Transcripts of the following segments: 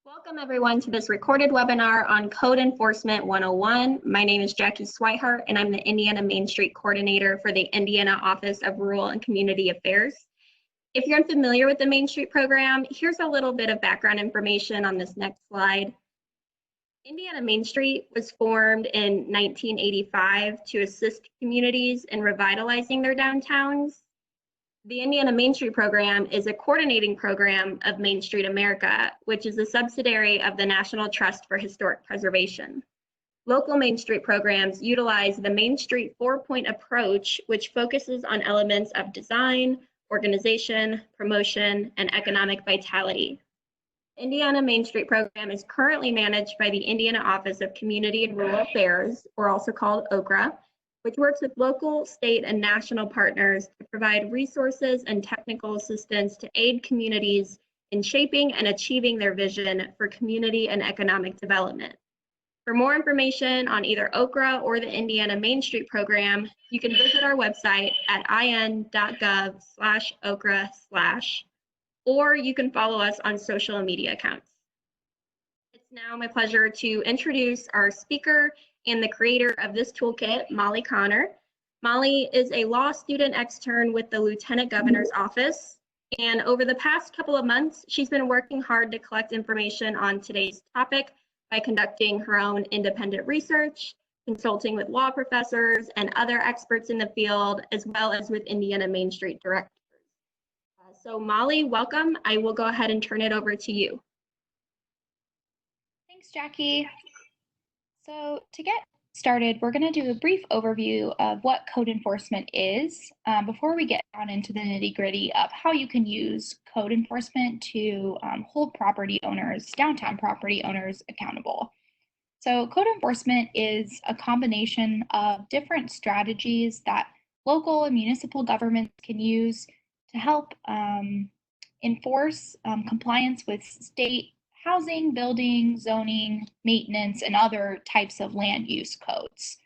Welcome everyone to this recorded webinar on Code Enforcement 101. My name is Jackie Swihart and I'm the Indiana Main Street Coordinator for the Indiana Office of Rural and Community Affairs. If you're unfamiliar with the Main Street program, here's a little bit of background information on this next slide. Indiana Main Street was formed in 1985 to assist communities in revitalizing their downtowns. The Indiana Main Street program is a coordinating program of Main Street America, which is a subsidiary of the National Trust for Historic Preservation. Local Main Street programs utilize the Main Street 4-point approach, which focuses on elements of design, organization, promotion, and economic vitality. Indiana Main Street program is currently managed by the Indiana Office of Community and Rural Affairs, or also called OCRA, which works with local, state, and national partners to provide resources and technical assistance to aid communities in shaping and achieving their vision for community and economic development. For more information on either OCRA or the Indiana Main Street program, you can visit our website at in.gov/OCRA/, or you can follow us on social media accounts. It's now my pleasure to introduce our speaker and the creator of this toolkit, Molly Connor. Molly is a law student extern with the Lieutenant Governor's Office. And over the past couple of months, she's been working hard to collect information on today's topic by conducting her own independent research, consulting with law professors and other experts in the field, as well as with Indiana Main Street directors. So Molly, welcome. I will go ahead and turn it over to you. Thanks, Jackie. So to get started, we're going to do a brief overview of what code enforcement is before we get down into the nitty-gritty of how you can use code enforcement to hold property owners, downtown property owners, accountable. So code enforcement is a combination of different strategies that local and municipal governments can use to help enforce compliance with state housing, building, zoning, maintenance, and other types of land use codes.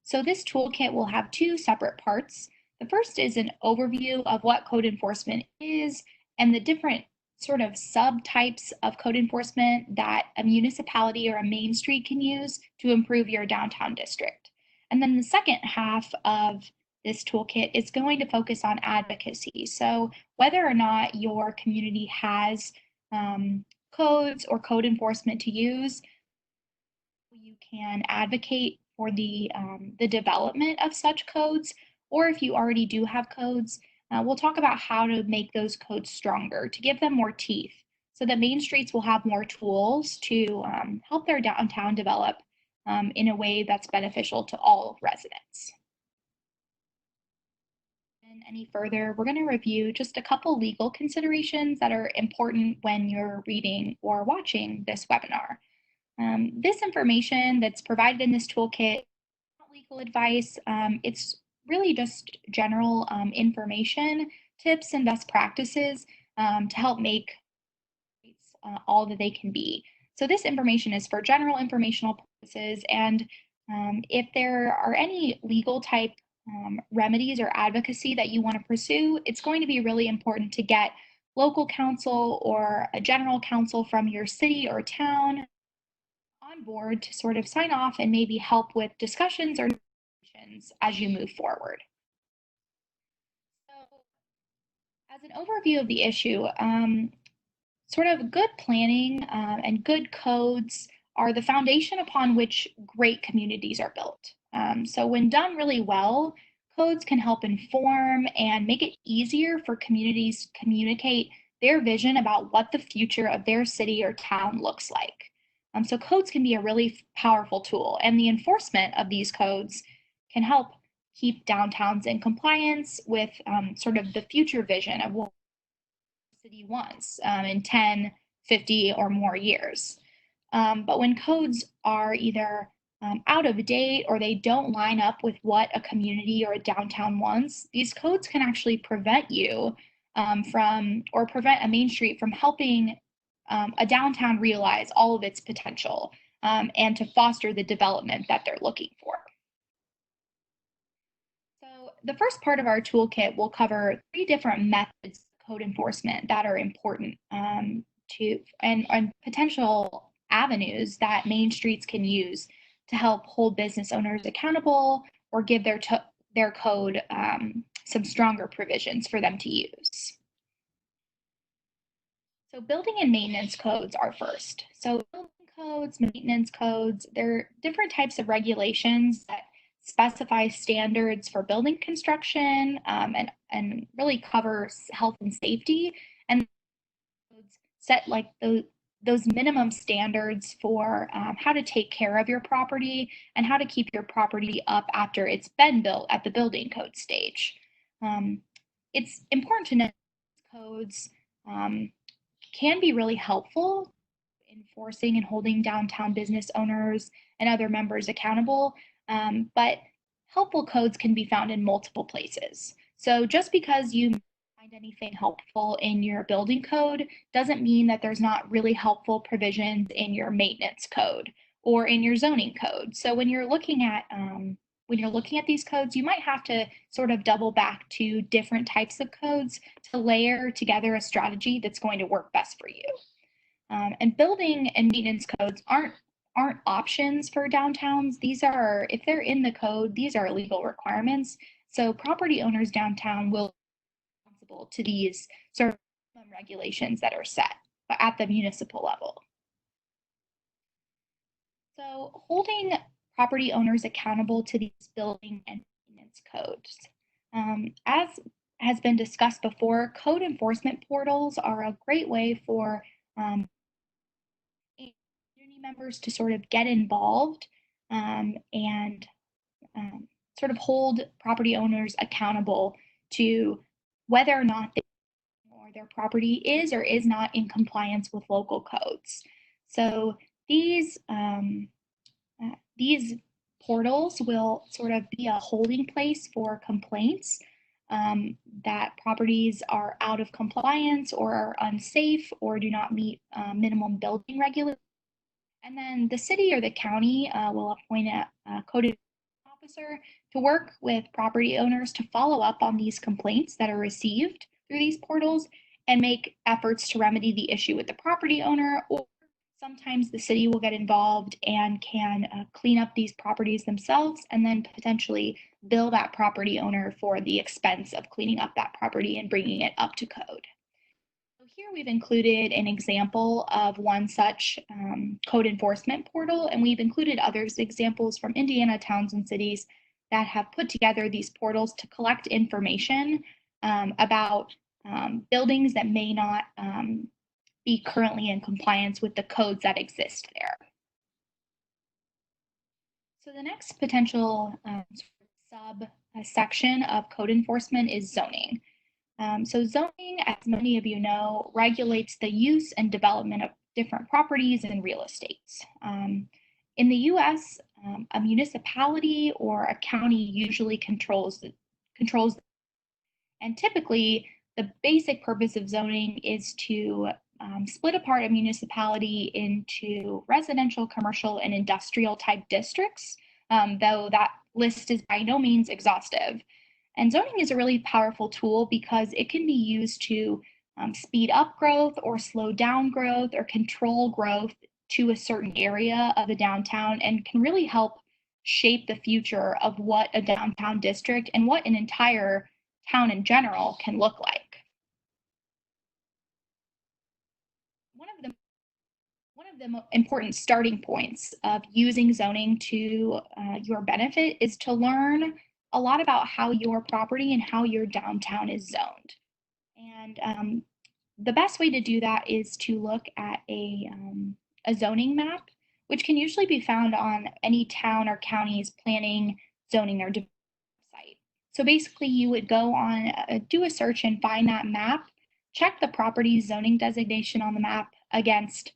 So this toolkit will have two separate parts. The first is an overview of what code enforcement is and the different sort of subtypes of code enforcement that a municipality or a main street can use to improve your downtown district. And then the second half of this toolkit is going to focus on advocacy. So whether or not your community has codes or code enforcement to use, you can advocate for the development of such codes, or if you already do have codes, we'll talk about how to make those codes stronger, to give them more teeth, so that main streets will have more tools to help their downtown develop in a way that's beneficial to all residents. Any further, we're going to review just a couple legal considerations that are important when you're reading or watching this webinar. This information that's provided in this toolkit is not legal advice. It's really just general information, tips, and best practices to help make all that they can be. So this information is for general informational purposes, and if there are any legal type remedies or advocacy that you want to pursue, it's going to be really important to get local counsel or a general counsel from your city or town on board to sort of sign off and maybe help with discussions or negotiations as you move forward. So, as an overview of the issue, sort of good planning and good codes are the foundation upon which great communities are built. So when done really well, codes can help inform and make it easier for communities to communicate their vision about what the future of their city or town looks like. So codes can be a really powerful tool, and the enforcement of these codes can help keep downtowns in compliance with sort of the future vision of what the city wants in 10, 50, or more years. But when codes are either out of date or they don't line up with what a community or a downtown wants, these codes can actually prevent you prevent a main street from helping a downtown realize all of its potential and to foster the development that they're looking for. So the first part of our toolkit will cover 3 different methods of code enforcement that are important to and potential avenues that main streets can use to help hold business owners accountable or give their code some stronger provisions for them to use. So building and maintenance codes are first. So building codes, maintenance codes, they're different types of regulations that specify standards for building construction and really cover health and safety, and set like those minimum standards for how to take care of your property and how to keep your property up after it's been built at the building code stage. It's important to know codes can be really helpful enforcing and holding downtown business owners and other members accountable, but helpful codes can be found in multiple places. So just because you find anything helpful in your building code doesn't mean that there's not really helpful provisions in your maintenance code or in your zoning code. So when you're looking at these codes, you might have to sort of double back to different types of codes to layer together a strategy that's going to work best for you. And building and maintenance codes aren't options for downtowns. These are, if they're in the code, these are legal requirements. So property owners downtown will be responsible to these sort of regulations that are set at the municipal level. So holding property owners accountable to these building and maintenance codes. As has been discussed before, code enforcement portals are a great way for community members to sort of get involved and sort of hold property owners accountable to whether or not their property is or is not in compliance with local codes. So these portals will sort of be a holding place for complaints that properties are out of compliance or are unsafe or do not meet minimum building regulations. And then the city or the county will appoint a code officer to work with property owners to follow up on these complaints that are received through these portals and make efforts to remedy the issue with the property owner, or sometimes the city will get involved and can clean up these properties themselves and then potentially bill that property owner for the expense of cleaning up that property and bringing it up to code. So here we've included an example of one such code enforcement portal, and we've included others examples from Indiana towns and cities that have put together these portals to collect information about buildings that may not be currently in compliance with the codes that exist there. So the next potential sub-section of code enforcement is zoning. So zoning, as many of you know, regulates the use and development of different properties and real estates. In the US, a municipality or a county usually controls, and typically the basic purpose of zoning is to split apart a municipality into residential, commercial, and industrial type districts, though that list is by no means exhaustive. And zoning is a really powerful tool because it can be used to speed up growth or slow down growth or control growth to a certain area of a downtown, and can really help shape the future of what a downtown district and what an entire town in general can look like. One of the important starting points of using zoning to your benefit is to learn a lot about how your property and how your downtown is zoned. And the best way to do that is to look at a zoning map, which can usually be found on any town or county's planning, zoning, or development site. So basically, you would go on, do a search and find that map, check the property zoning designation on the map against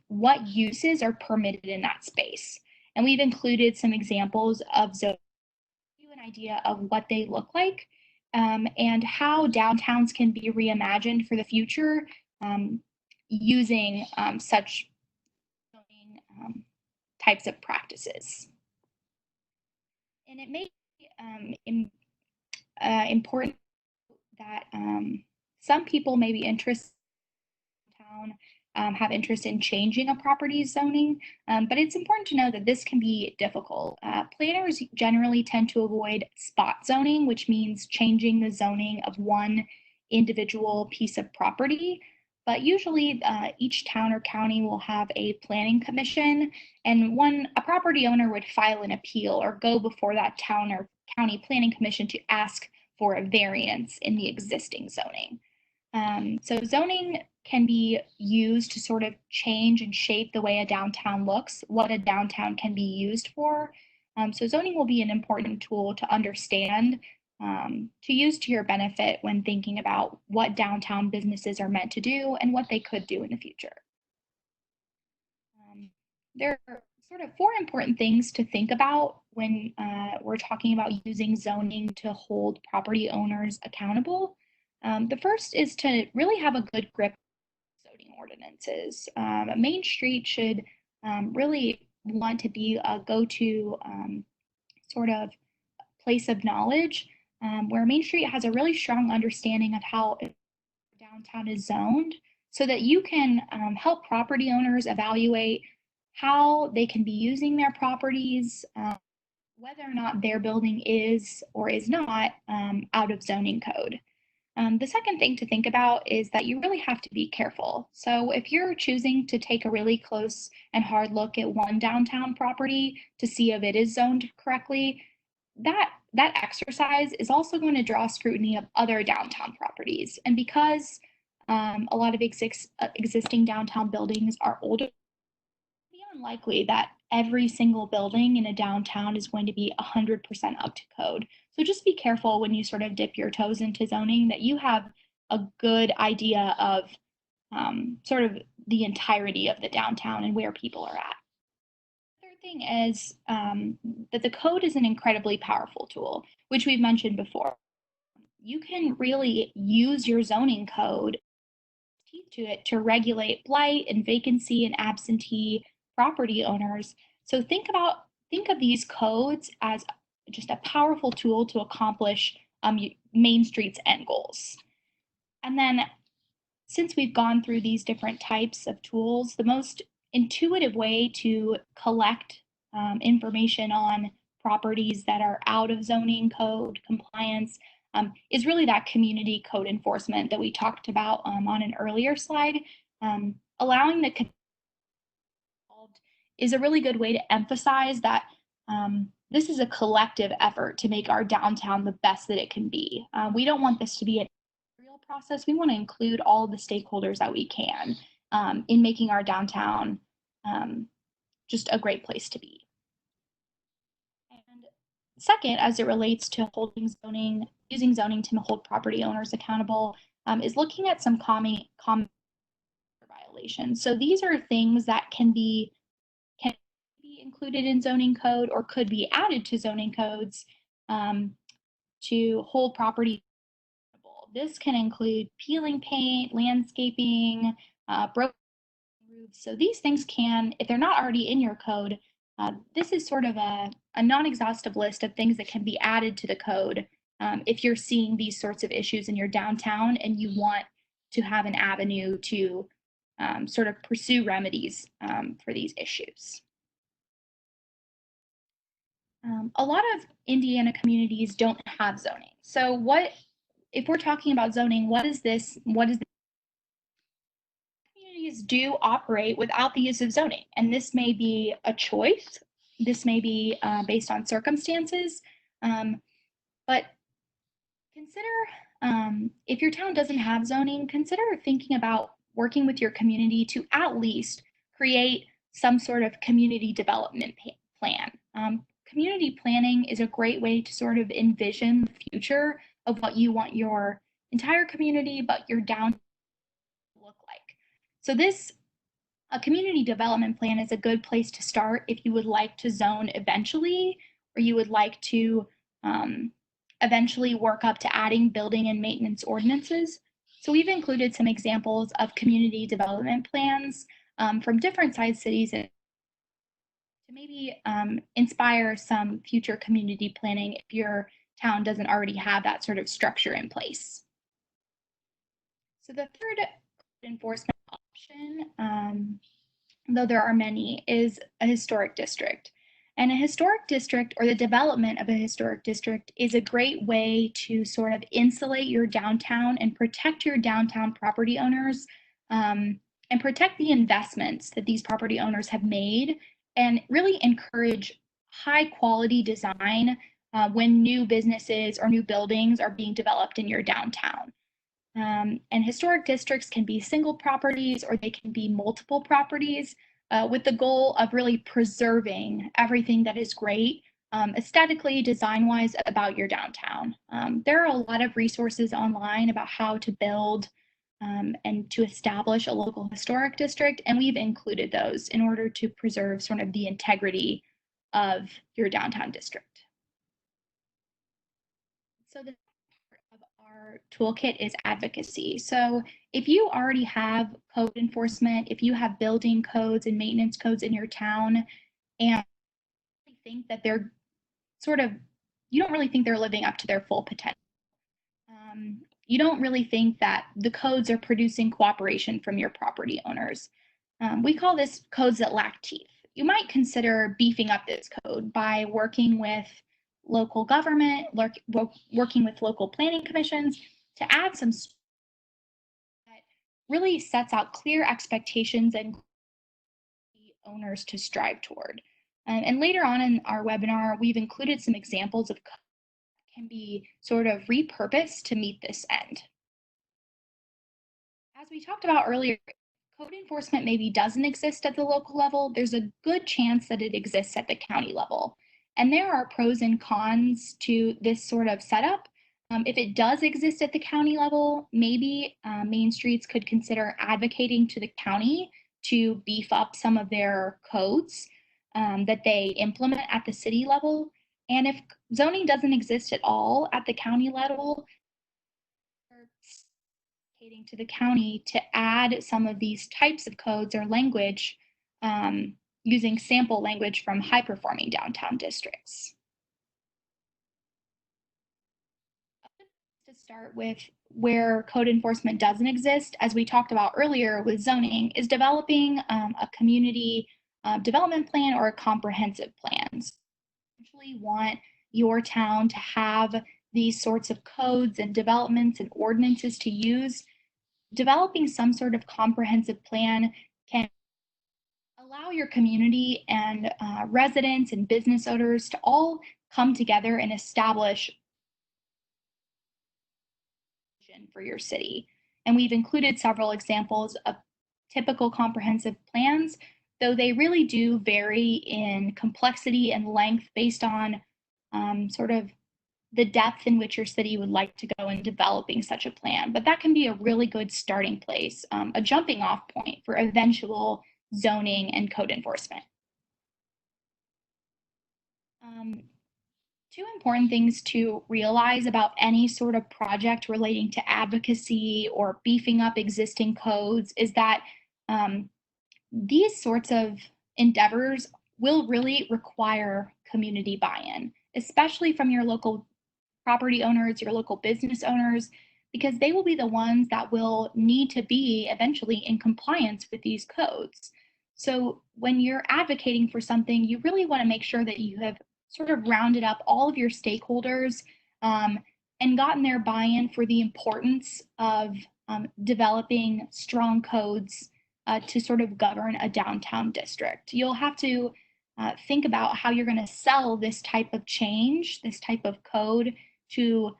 what uses are permitted in that space. And we've included some examples of zoning to give you an idea of what they look like and how downtowns can be reimagined for the future using such zoning types of practices. And it may be important that some people may be interested in town have interest in changing a property's zoning, but it's important to know that this can be difficult. Planners generally tend to avoid spot zoning, which means changing the zoning of one individual piece of property. But usually each town or county will have a planning commission, and a property owner would file an appeal or go before that town or county planning commission to ask for a variance in the existing zoning. So zoning can be used to sort of change and shape the way a downtown looks, what a downtown can be used for. So zoning will be an important tool to understand, to use to your benefit when thinking about what downtown businesses are meant to do and what they could do in the future. There are sort of four important things to think about when we're talking about using zoning to hold property owners accountable. The first is to really have a good grip on zoning ordinances. Main Street should really want to be a go-to sort of place of knowledge, where Main Street has a really strong understanding of how downtown is zoned, so that you can help property owners evaluate how they can be using their properties, whether or not their building is or is not out of zoning code. The second thing to think about is that you really have to be careful. So if you're choosing to take a really close and hard look at one downtown property to see if it is zoned correctly, that exercise is also going to draw scrutiny of other downtown properties. And because a lot of existing downtown buildings are older, it's unlikely that every single building in a downtown is going to be 100% up to code. So just be careful when you sort of dip your toes into zoning that you have a good idea of sort of the entirety of the downtown and where people are at. The third thing is that the code is an incredibly powerful tool, which we've mentioned before. You can really use your zoning code to it to regulate blight and vacancy and absentee property owners. So think of these codes as just a powerful tool to accomplish Main Street's end goals. And then since we've gone through these different types of tools, the most intuitive way to collect information on properties that are out of zoning code compliance is really that community code enforcement that we talked about on an earlier slide. Allowing the is a really good way to emphasize that this is a collective effort to make our downtown the best that it can be. We don't want this to be an real process. We want to include all the stakeholders that we can in making our downtown just a great place to be. And second, as it relates to using zoning to hold property owners accountable, is looking at some common violations. So these are things that can be included in zoning code or could be added to zoning codes to hold property accountable. This can include peeling paint, landscaping, broken roofs. So these things can, if they're not already in your code, this is sort of a non-exhaustive list of things that can be added to the code if you're seeing these sorts of issues in your downtown and you want to have an avenue to sort of pursue remedies for these issues. A lot of Indiana communities don't have zoning. So if we're talking about zoning, what is this? Communities do operate without the use of zoning, and this may be a choice. This may be based on circumstances, but consider if your town doesn't have zoning, consider thinking about working with your community to at least create some sort of community development plan. Community planning is a great way to sort of envision the future of what you want your entire community, but your downtown to look like. So a community development plan is a good place to start if you would like to zone eventually, or you would like to eventually work up to adding building and maintenance ordinances. So we've included some examples of community development plans from different size cities to maybe inspire some future community planning if your town doesn't already have that sort of structure in place. So the third enforcement option option, though there are many, is a historic district. And a historic district, or the development of a historic district, is a great way to sort of insulate your downtown and protect your downtown property owners, and protect the investments that these property owners have made, and really encourage high quality design when new businesses or new buildings are being developed in your downtown. And historic districts can be single properties or they can be multiple properties, with the goal of really preserving everything that is great, aesthetically, design-wise, about your downtown. There are a lot of resources online about how to build and to establish a local historic district, and we've included those in order to preserve sort of the integrity of your downtown district. So the of our toolkit is advocacy. So if you already have code enforcement, if you have building codes and maintenance codes in your town, and you think that they're sort of, you don't really think they're living up to their full potential. You don't really think that the codes are producing cooperation from your property owners. We call this codes that lack teeth. You might consider beefing up this code by working with local government, working with local planning commissions to add some that really sets out clear expectations and owners to strive toward. And later on in our webinar, we've included some examples of code that can be sort of repurposed to meet this end. As we talked about earlier, code enforcement maybe doesn't exist at the local level. There's a good chance that it exists at the county level. And there are pros and cons to this sort of setup. If it does exist at the county level, maybe Main Streets could consider advocating to the county to beef up some of their codes that they implement at the city level. And if zoning doesn't exist at all at the county level, to the county to add some of these types of codes or language using sample language from high-performing downtown districts. To start with where code enforcement doesn't exist, as we talked about earlier with zoning, is developing a community development plan or a comprehensive plan. So you essentially want your town to have these sorts of codes and developments and ordinances to use. Developing some sort of comprehensive plan can allow your community and residents and business owners to all come together and establish a vision for your city. And we've included several examples of typical comprehensive plans, though they really do vary in complexity and length based on sort of the depth in which your city would like to go in developing such a plan. But that can be a really good starting place, a jumping off point for eventual zoning and code enforcement. Two important things to realize about any sort of project relating to advocacy or beefing up existing codes is that these sorts of endeavors will really require community buy-in, especially from your local property owners, your local business owners, because they will be the ones that will need to be eventually in compliance with these codes. So when you're advocating for something, you really want to make sure that you have sort of rounded up all of your stakeholders and gotten their buy-in for the importance of developing strong codes to sort of govern a downtown district. You'll have to think about how you're going to sell this type of change, this type of code to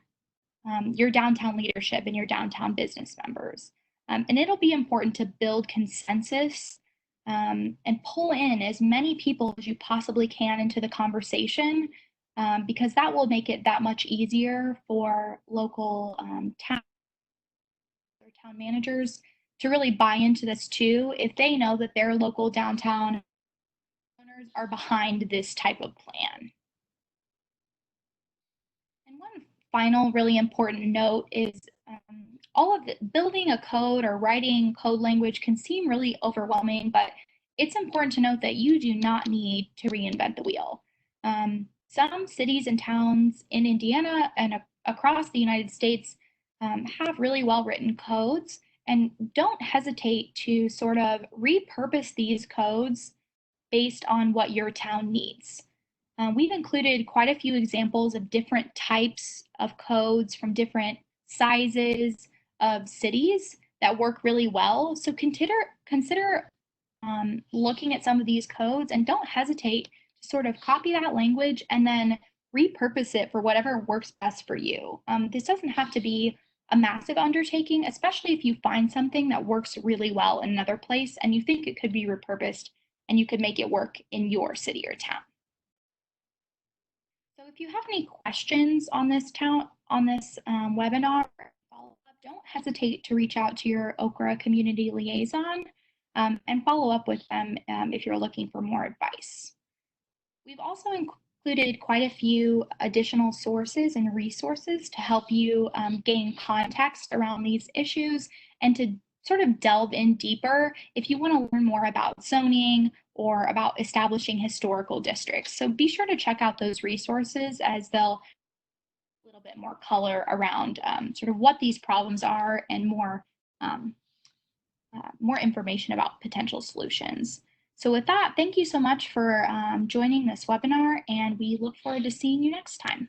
your downtown leadership and your downtown business members. And it'll be important to build consensus and pull in as many people as you possibly can into the conversation, because that will make it that much easier for local town managers to really buy into this too, if they know that their local downtown owners are behind this type of plan. And one final really important note is all of building a code or writing code language can seem really overwhelming, but it's important to note that you do not need to reinvent the wheel. Some cities and towns in Indiana and across the United States have really well-written codes, And don't hesitate to sort of repurpose these codes based on what your town needs. We've included quite a few examples of different types of codes from different sizes of cities that work really well. So consider looking at some of these codes, and don't hesitate to sort of copy that language and then repurpose it for whatever works best for you. This doesn't have to be a massive undertaking, especially if you find something that works really well in another place and you think it could be repurposed and you could make it work in your city or town. So if you have any questions on this webinar, don't hesitate to reach out to your Okra community liaison and follow up with them if you're looking for more advice. We've also included quite a few additional sources and resources to help you gain context around these issues and to sort of delve in deeper if you want to learn more about zoning or about establishing historical districts. So be sure to check out those resources, as they'll a little bit more color around sort of what these problems are and more information about potential solutions. So with that, thank you so much for joining this webinar, and we look forward to seeing you next time.